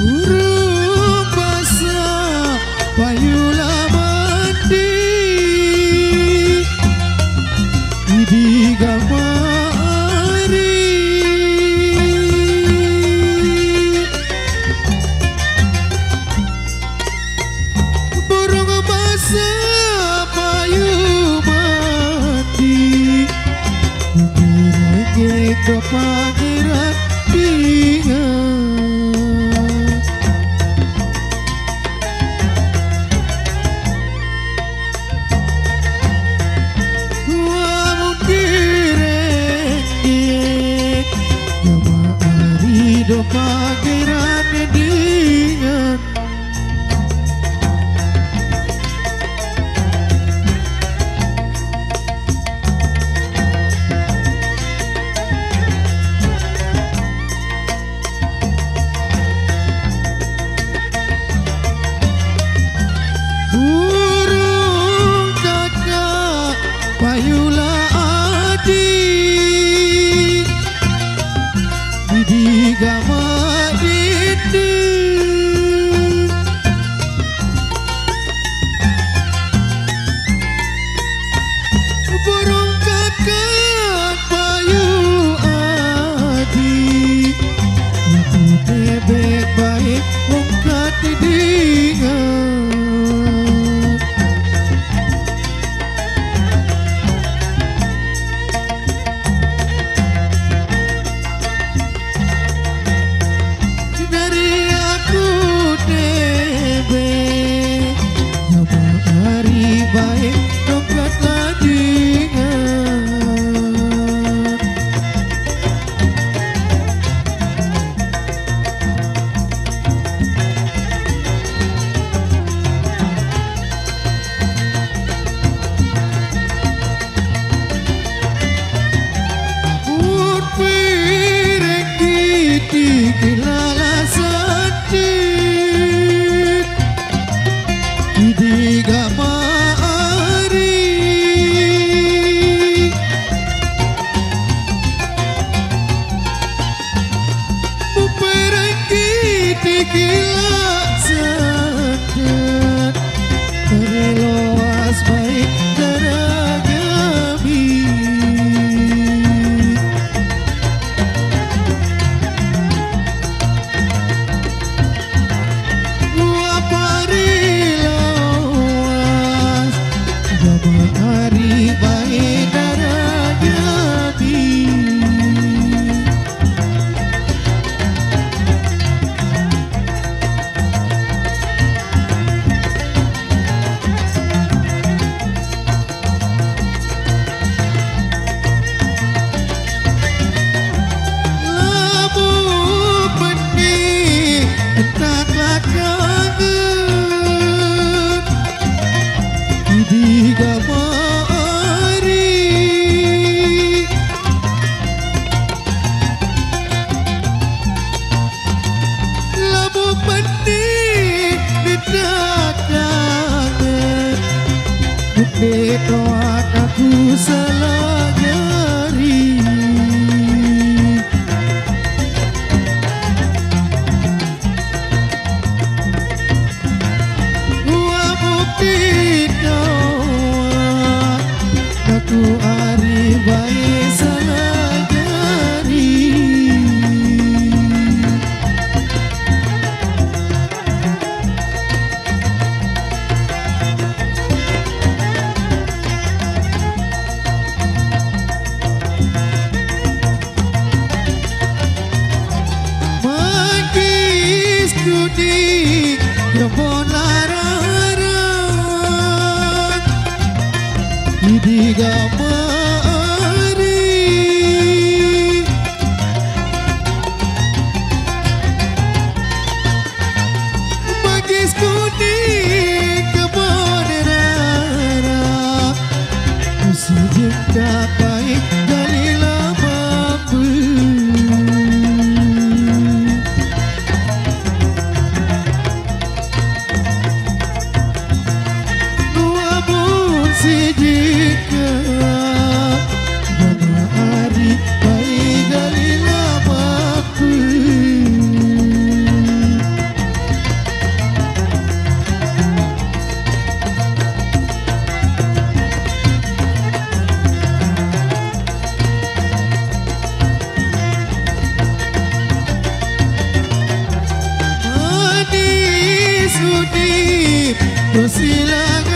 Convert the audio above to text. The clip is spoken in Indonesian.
Burung basah payula mandi di gamari burung basah payu mandi bukirake ke pangeran dingan do pangeran dingan burung kakak payula adik di gama dinding burung kakak payu adik aku tebek baik ungkat dindingan baik dompet ladingan pun piring giti kilala sadit di gama gila sedang terluas baik darahnya luap hari luas zaman hari baik darahnya di gamari labu pening di dagangan gede doan aku salah nyari aku ari baik salah nyari magis kudi kebon larang di gamari magis kuning kebon rara sejengkak baik dari lampu luabun sejengkak sudi persilangan